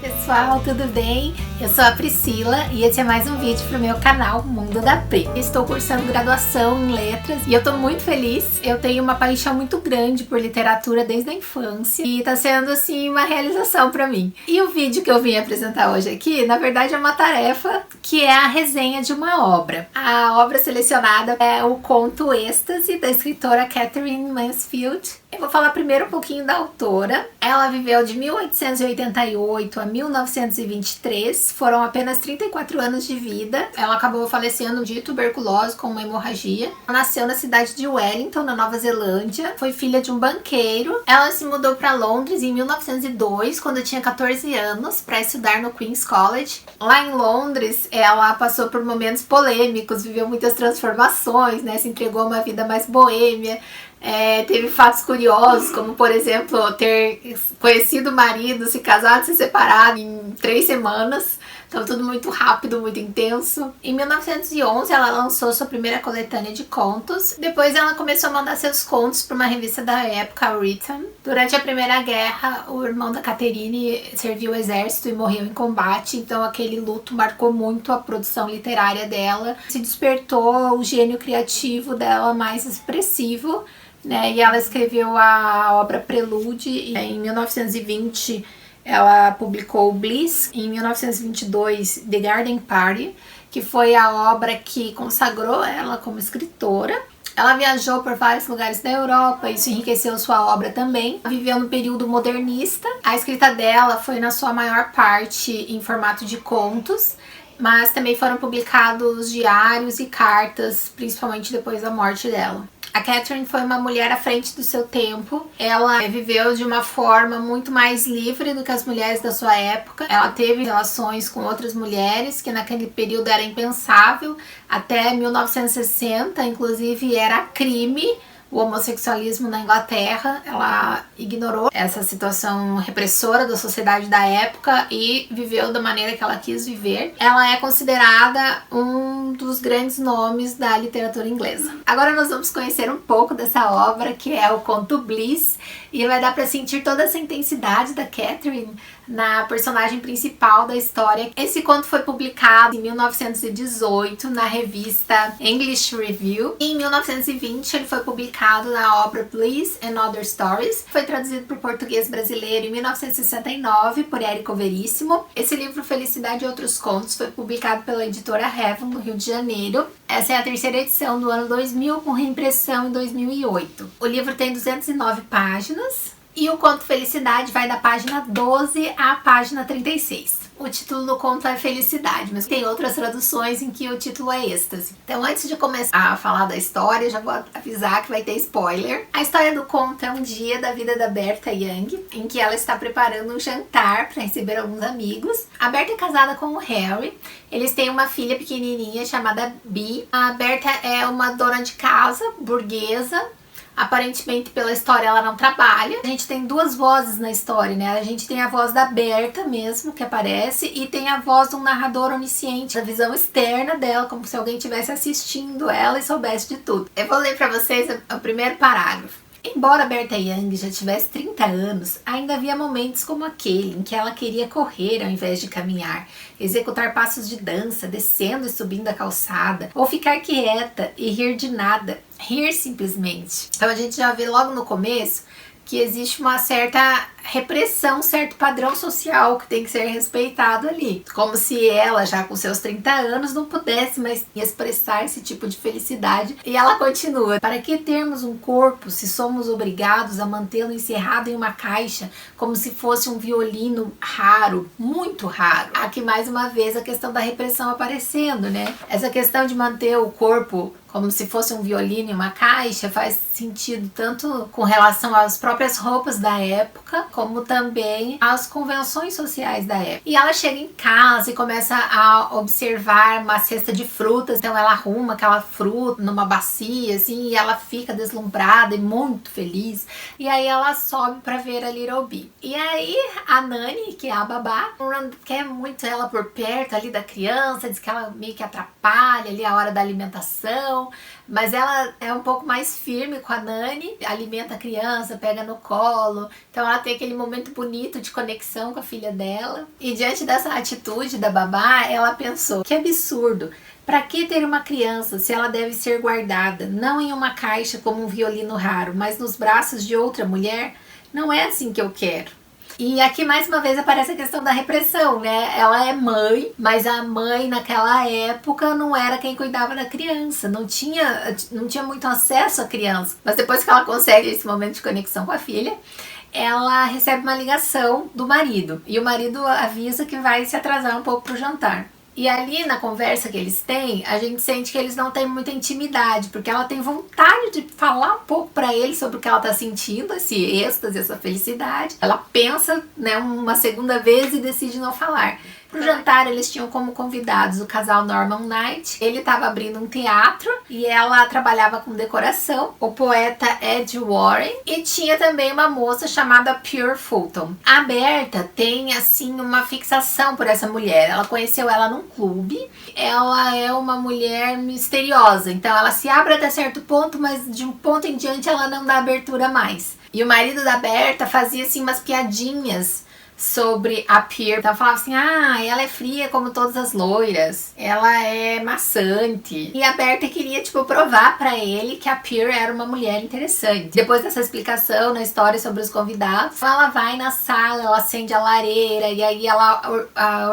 Pessoal, tudo bem? Eu sou a Priscila e esse é mais um vídeo pro meu canal Mundo da Pri. Estou cursando graduação em letras e eu tô muito feliz. Eu tenho uma paixão muito grande por literatura desde a infância e tá sendo assim uma realização pra mim. E o vídeo que eu vim apresentar hoje aqui, na verdade é uma tarefa que é a resenha de uma obra. A obra selecionada é o conto Êxtase, da escritora Katherine Mansfield. Eu vou falar primeiro um pouquinho da autora. Ela viveu de 1888 a 1923, foram apenas 34 anos de vida. Ela acabou falecendo de tuberculose com uma hemorragia. Ela nasceu na cidade de Wellington, na Nova Zelândia. Foi filha de um banqueiro. Ela se mudou para Londres em 1902, quando tinha 14 anos, para estudar no Queen's College. Lá em Londres, ela passou por momentos polêmicos, viveu muitas transformações, né? Se entregou a uma vida mais boêmia. Teve fatos curiosos, como por exemplo ter conhecido o marido, se casado, se separado em 3 semanas. Então tudo muito rápido, muito intenso. Em 1911 ela lançou sua primeira coletânea de contos. Depois ela começou a mandar seus contos para uma revista da época, a Rhythm. Durante a Primeira Guerra, o irmão da Catherine serviu o exército e morreu em combate. Então aquele luto marcou muito a produção literária dela. Se despertou o gênio criativo dela mais expressivo, né? E ela escreveu a obra Prelude em 1920. Ela publicou Bliss, em 1922 The Garden Party, que foi a obra que consagrou ela como escritora. Ela viajou por vários lugares da Europa, isso enriqueceu sua obra também. Ela viveu no período modernista. A escrita dela foi na sua maior parte em formato de contos, mas também foram publicados diários e cartas, principalmente depois da morte dela. A Katherine foi uma mulher à frente do seu tempo. Ela viveu de uma forma muito mais livre do que as mulheres da sua época. Ela teve relações com outras mulheres, que naquele período era impensável. Até 1960, inclusive, era crime o homossexualismo na Inglaterra. Ela ignorou essa situação repressora da sociedade da época e viveu da maneira que ela quis viver. Ela é considerada um dos grandes nomes da literatura inglesa. Agora nós vamos conhecer um pouco dessa obra, que é o conto Bliss, e vai dar para sentir toda essa intensidade da Katherine na personagem principal da história. Esse conto foi publicado em 1918 na revista English Review. E em 1920 ele foi publicado na obra Bliss and Other Stories. Foi traduzido para o português brasileiro em 1969 por Érico Veríssimo. Esse livro, Felicidade e Outros Contos, foi publicado pela editora Heaven, no Rio de Janeiro. Essa é a 3ª edição do ano 2000, com reimpressão em 2008. O livro tem 209 páginas. E o conto Felicidade vai da página 12 à página 36. O título do conto é Felicidade, mas tem outras traduções em que o título é Êxtase. Então, antes de começar a falar da história, já vou avisar que vai ter spoiler. A história do conto é um dia da vida da Bertha Young, em que ela está preparando um jantar para receber alguns amigos. A Bertha é casada com o Harry. Eles têm uma filha pequenininha chamada Bee. A Bertha é uma dona de casa, burguesa. Aparentemente, pela história, ela não trabalha. A gente tem 2 vozes na história, né? A gente tem a voz da Bertha mesmo, que aparece, e tem a voz de um narrador onisciente, a visão externa dela, como se alguém estivesse assistindo ela e soubesse de tudo. Eu vou ler pra vocês o primeiro parágrafo. Embora Bertha Young já tivesse 30 anos, ainda havia momentos como aquele em que ela queria correr ao invés de caminhar, executar passos de dança, descendo e subindo a calçada, ou ficar quieta e rir de nada, rir simplesmente. Então a gente já vê logo no começo que existe uma certa repressão, um certo padrão social que tem que ser respeitado ali. Como se ela, já com seus 30 anos, não pudesse mais expressar esse tipo de felicidade. E ela continua: para que termos um corpo se somos obrigados a mantê-lo encerrado em uma caixa, como se fosse um violino raro, muito raro? Aqui mais uma vez a questão da repressão aparecendo, né? Essa questão de manter o corpo como se fosse um violino em uma caixa faz sentido tanto com relação às próprias roupas da época, como também às convenções sociais da época. E ela chega em casa e começa a observar uma cesta de frutas. Então ela arruma aquela fruta numa bacia, assim, e ela fica deslumbrada e muito feliz. E aí ela sobe para ver a Little Bee. E aí a Nani, que é a babá, não quer muito ela por perto ali da criança, diz que ela meio que atrapalha ali a hora da alimentação. Mas ela é um pouco mais firme com a Nani, alimenta a criança, pega no colo. Então ela tem aquele momento bonito de conexão com a filha dela. E diante dessa atitude da babá, ela pensou: que absurdo! Para que ter uma criança se ela deve ser guardada, não em uma caixa como um violino raro, mas nos braços de outra mulher? Não é assim que eu quero. E aqui mais uma vez aparece a questão da repressão, né? Ela é mãe, mas a mãe naquela época não era quem cuidava da criança, não tinha muito acesso à criança. Mas depois que ela consegue esse momento de conexão com a filha, ela recebe uma ligação do marido. E o marido avisa que vai se atrasar um pouco pro jantar. E ali na conversa que eles têm, a gente sente que eles não têm muita intimidade, porque ela tem vontade de falar um pouco pra ele sobre o que ela tá sentindo, esse êxtase, essa felicidade. Ela pensa, né, uma segunda vez e decide não falar. Pro jantar eles tinham como convidados o casal Norman Knight. Ele estava abrindo um teatro e ela trabalhava com decoração, o poeta Ed Warren, e tinha também uma moça chamada Pure Fulton. A Berta tem assim uma fixação por essa mulher. Ela conheceu ela num clube. Ela é uma mulher misteriosa, então ela se abre até certo ponto, mas de um ponto em diante ela não dá abertura mais. E o marido da Berta fazia assim umas piadinhas sobre a Pure. Então falava assim: ah, ela é fria como todas as loiras, ela é maçante. E a Berta queria, tipo, provar pra ele que a Pure era uma mulher interessante. Depois dessa explicação na história sobre os convidados, ela vai na sala, ela acende a lareira e aí ela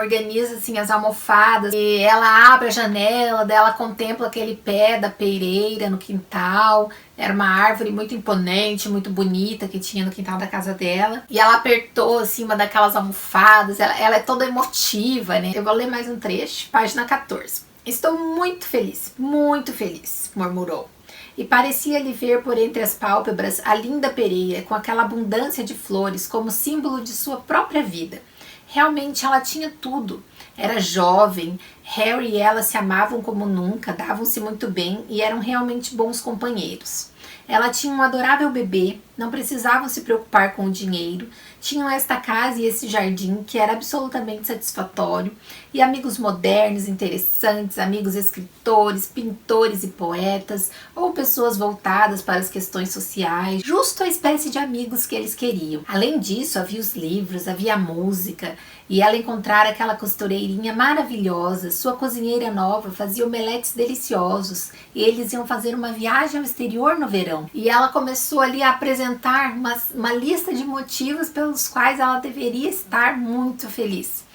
organiza assim as almofadas e ela abre a janela, daí ela contempla aquele pé da peireira no quintal. Era uma árvore muito imponente, muito bonita que tinha no quintal da casa dela. E ela apertou assim uma daquelas almofadas. Ela é toda emotiva, né? Eu vou ler mais um trecho, página 14. Estou muito feliz, murmurou. E parecia-lhe ver por entre as pálpebras a linda pereira com aquela abundância de flores como símbolo de sua própria vida. Realmente ela tinha tudo. Era jovem, Harry e ela se amavam como nunca, davam-se muito bem e eram realmente bons companheiros. Ela tinha um adorável bebê, não precisavam se preocupar com o dinheiro, tinham esta casa e esse jardim que era absolutamente satisfatório, e amigos modernos, interessantes, amigos escritores, pintores e poetas, ou pessoas voltadas para as questões sociais, justo a espécie de amigos que eles queriam. Além disso, havia os livros, havia a música, e ela encontrara aquela costureirinha maravilhosa, sua cozinheira nova fazia omeletes deliciosos, e eles iam fazer uma viagem ao exterior no verão. E ela começou ali a apresentar uma lista de motivos pelos quais ela deveria estar muito feliz.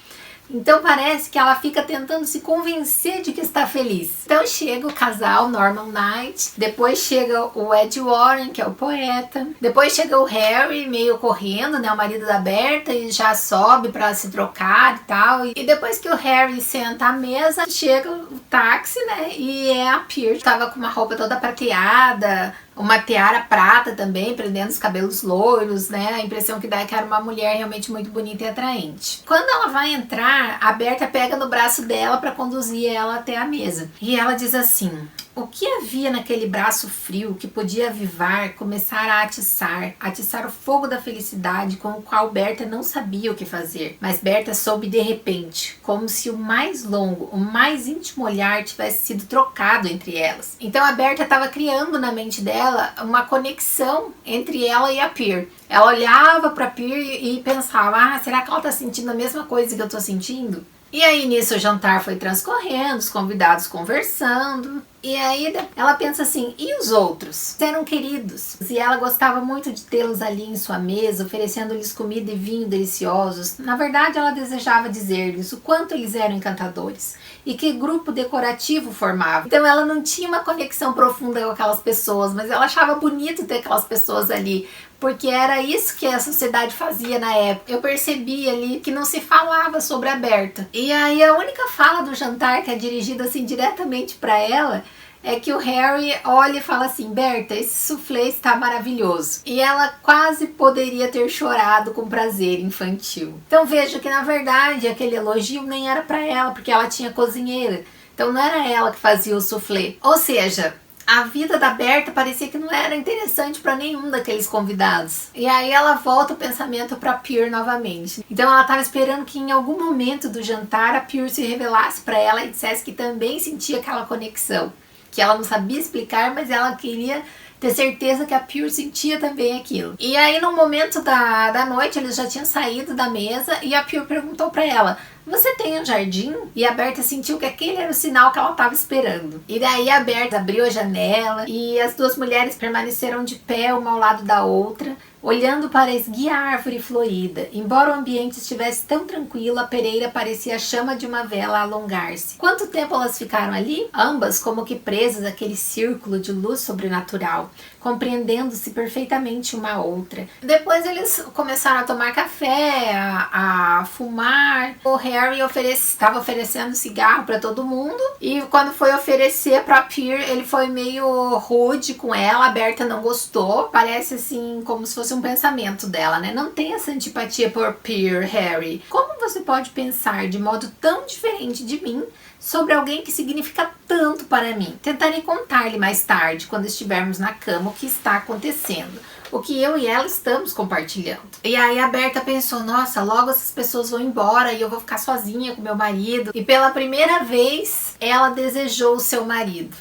Então parece que ela fica tentando se convencer de que está feliz. Então chega o casal Norman Knight, depois chega o Ed Warren, que é o poeta, depois chega o Harry meio correndo, né, o marido da Berta, e já sobe para se trocar e tal. E depois que o Harry senta à mesa, chega o táxi, né, e é a Pure. Tava com uma roupa toda prateada, uma tiara prata também, prendendo os cabelos loiros, né? A impressão que dá é que era uma mulher realmente muito bonita e atraente. Quando ela vai entrar, a Berta pega no braço dela para conduzir ela até a mesa. E ela diz assim: o que havia naquele braço frio que podia avivar, começar a atiçar o fogo da felicidade com o qual Berta não sabia o que fazer. Mas Berta soube de repente, como se o mais longo, o mais íntimo olhar tivesse sido trocado entre elas. Então a Berta estava criando na mente dela uma conexão entre ela e a Pure. Ela olhava para a Pure e pensava: ah, será que ela está sentindo a mesma coisa que eu estou sentindo? E aí nisso o jantar foi transcorrendo, os convidados conversando, e aí ela pensa assim: e os outros? Eram queridos, e ela gostava muito de tê-los ali em sua mesa, oferecendo-lhes comida e vinho deliciosos. Na verdade, ela desejava dizer-lhes o quanto eles eram encantadores e que grupo decorativo formavam. Então ela não tinha uma conexão profunda com aquelas pessoas, mas ela achava bonito ter aquelas pessoas ali, porque era isso que a sociedade fazia na época. Eu percebi ali que não se falava sobre a Berta. E aí a única fala do jantar que é dirigida assim diretamente para ela é que o Harry olha e fala assim: Berta, esse soufflé está maravilhoso. E ela quase poderia ter chorado com prazer infantil. Então veja que na verdade aquele elogio nem era para ela, porque ela tinha cozinheira. Então não era ela que fazia o soufflé. Ou seja, a vida da Berta parecia que não era interessante para nenhum daqueles convidados. E aí ela volta o pensamento para Pure novamente. Então ela estava esperando que em algum momento do jantar a Pure se revelasse para ela e dissesse que também sentia aquela conexão. que ela não sabia explicar, mas ela queria ter certeza que a Pure sentia também aquilo. E aí no momento da noite eles já tinham saído da mesa e a Pure perguntou pra ela: você tem um jardim? E a Berta sentiu que aquele era o sinal que ela estava esperando. E daí a Berta abriu a janela e as duas mulheres permaneceram de pé uma ao lado da outra, olhando para a esguia árvore florida. Embora o ambiente estivesse tão tranquilo, a pereira parecia a chama de uma vela a alongar-se. Quanto tempo elas ficaram ali? Ambas como que presas àquele círculo de luz sobrenatural, compreendendo-se perfeitamente uma a outra. Depois eles começaram a tomar café, a fumar. O Harry estava oferecendo cigarro para todo mundo, e quando foi oferecer para Pure, ele foi meio rude com ela. A Berta não gostou. Parece assim como se fosse um pensamento dela, né? Não tem essa antipatia por Pure, Harry. Como você pode pensar de modo tão diferente de mim sobre alguém que significa tanto para mim? Tentarei contar-lhe mais tarde, quando estivermos na cama, o que está acontecendo, o que eu e ela estamos compartilhando. E aí a Berta pensou: nossa, logo essas pessoas vão embora e eu vou ficar sozinha com meu marido. E pela primeira vez ela desejou o seu marido.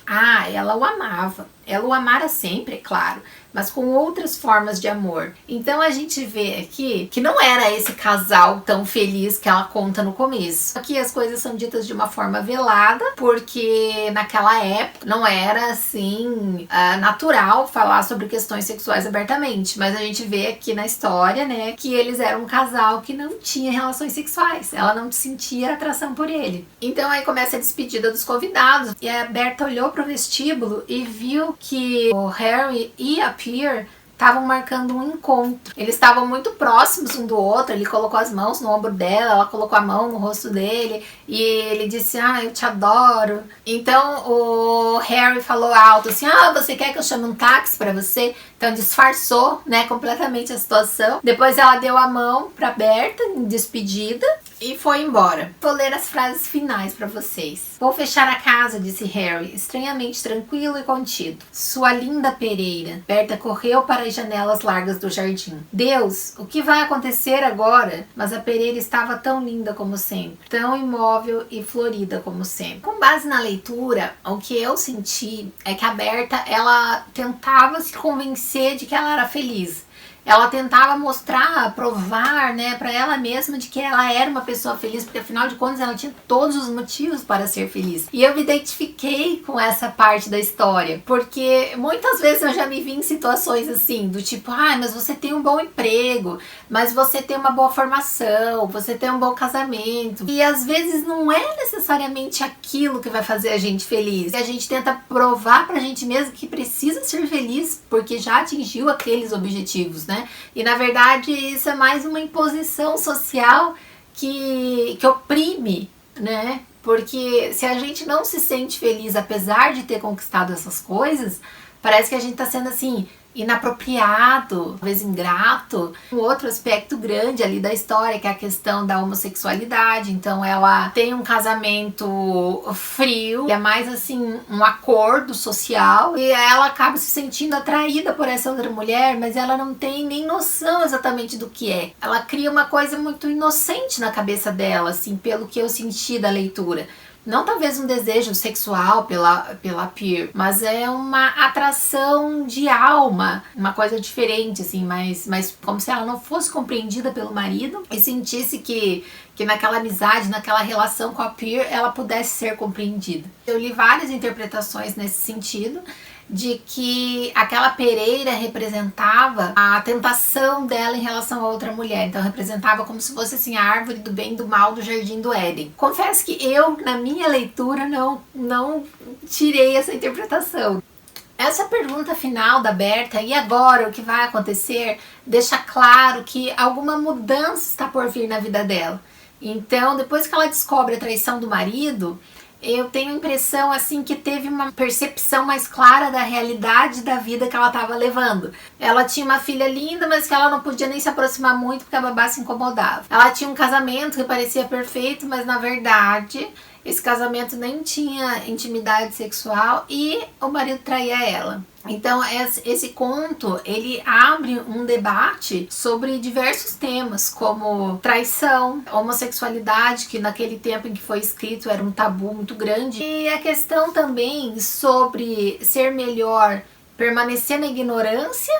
Ela o amava. Ela o amara sempre, é claro, mas com outras formas de amor. Então a gente vê aqui que não era esse casal tão feliz que ela conta no começo. Aqui as coisas são ditas de uma forma velada, porque naquela época não era assim natural falar sobre questões sexuais abertamente. Mas a gente vê aqui na história, né, que eles eram um casal que não tinha relações sexuais. Ela não sentia atração por ele. Então aí começa a despedida dos convidados, e a Berta olhou pro vestíbulo e viu que o Harry e a Pure estavam marcando um encontro. Eles estavam muito próximos um do outro. Ele colocou as mãos no ombro dela, ela colocou a mão no rosto dele e ele disse: eu te adoro. Então o Harry falou alto assim: você quer que eu chame um táxi pra você? Então disfarçou, né, completamente a situação. Depois ela deu a mão pra Berta em despedida e foi embora. Vou ler as frases finais pra vocês. Vou fechar a casa, disse Harry, estranhamente tranquilo e contido. Sua linda pereira. Berta correu para as janelas largas do jardim. Deus, o que vai acontecer agora? Mas a pereira estava tão linda como sempre, tão imóvel e florida como sempre. Com base na leitura, o que eu senti é que a Berta, ela tentava se convencer de que ela era feliz. Ela tentava mostrar, provar, né, para ela mesma de que ela era uma pessoa feliz, porque afinal de contas ela tinha todos os motivos para ser feliz. E eu me identifiquei com essa parte da história, porque muitas vezes eu já me vi em situações assim, do tipo: mas você tem um bom emprego, mas você tem uma boa formação, você tem um bom casamento. E às vezes não é necessariamente aquilo que vai fazer a gente feliz. E a gente tenta provar pra gente mesmo que precisa ser feliz porque já atingiu aqueles objetivos, né? E na verdade isso é mais uma imposição social que oprime, né? Porque se a gente não se sente feliz apesar de ter conquistado essas coisas, parece que a gente tá sendo assim inapropriado, talvez ingrato. Um outro aspecto grande ali da história, que é a questão da homossexualidade. Então ela tem um casamento frio, é mais assim um acordo social, e ela acaba se sentindo atraída por essa outra mulher, mas ela não tem nem noção exatamente do que é. Ela cria uma coisa muito inocente na cabeça dela, assim, pelo que eu senti da leitura. Não talvez um desejo sexual pela Pure, mas é uma atração de alma, uma coisa diferente, assim, mas como se ela não fosse compreendida pelo marido e sentisse que naquela amizade, naquela relação com a Pure, ela pudesse ser compreendida. Eu li várias interpretações nesse sentido, de que aquela pereira representava a tentação dela em relação a outra mulher. Então representava como se fosse assim a árvore do bem e do mal do Jardim do Éden. Confesso que eu, na minha leitura, não tirei essa interpretação. Essa pergunta final da Berta, e agora o que vai acontecer, deixa claro que alguma mudança está por vir na vida dela. Então, depois que ela descobre a traição do marido, eu tenho a impressão assim que teve uma percepção mais clara da realidade da vida que ela estava levando. Ela tinha uma filha linda, mas que ela não podia nem se aproximar muito porque a babá se incomodava. Ela tinha um casamento que parecia perfeito, mas na verdade esse casamento nem tinha intimidade sexual e o marido traía ela. Então esse conto, ele abre um debate sobre diversos temas, como traição, homossexualidade, que naquele tempo em que foi escrito era um tabu muito grande, e a questão também sobre ser melhor permanecer na ignorância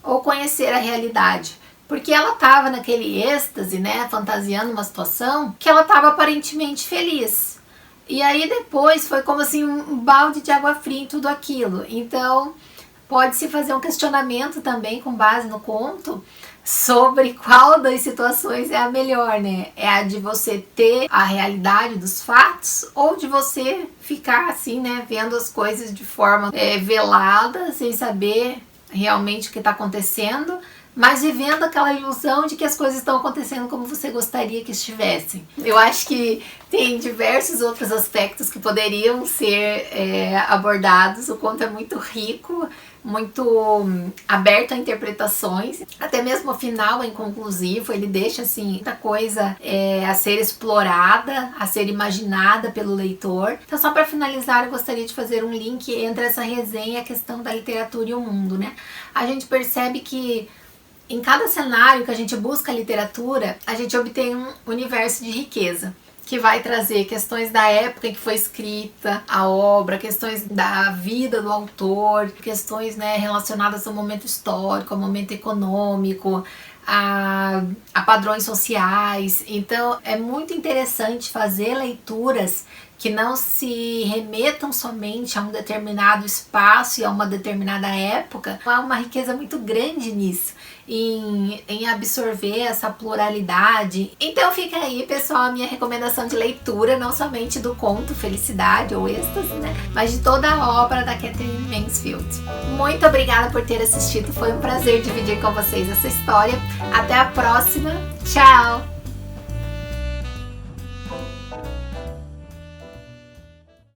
ou conhecer a realidade. Porque ela estava naquele êxtase, né, fantasiando uma situação que ela estava aparentemente feliz. E aí depois foi como assim um balde de água fria em tudo aquilo. Então pode-se fazer um questionamento também com base no conto sobre qual das situações é a melhor, né? É a de você ter a realidade dos fatos ou de você ficar assim, né, vendo as coisas de forma velada, sem saber realmente o que está acontecendo, mas vivendo aquela ilusão de que as coisas estão acontecendo como você gostaria que estivessem. Eu acho que tem diversos outros aspectos que poderiam ser abordados. O conto é muito rico, muito aberto a interpretações, até mesmo o final é inconclusivo, ele deixa assim muita coisa a ser explorada, a ser imaginada pelo leitor. Então, só para finalizar, eu gostaria de fazer um link entre essa resenha e a questão da literatura e o mundo, né? A gente percebe que em cada cenário que a gente busca a literatura, a gente obtém um universo de riqueza, que vai trazer questões da época em que foi escrita a obra, questões da vida do autor, questões, né, relacionadas ao momento histórico, ao momento econômico, a padrões sociais. Então é muito interessante fazer leituras que não se remetam somente a um determinado espaço e a uma determinada época. Há uma riqueza muito grande nisso, em absorver essa pluralidade. Então fica aí, pessoal, a minha recomendação de leitura, não somente do conto Felicidade ou Êxtase, né, mas de toda a obra da Katherine Mansfield. Muito obrigada por ter assistido, foi um prazer dividir com vocês essa história. Até a próxima, tchau!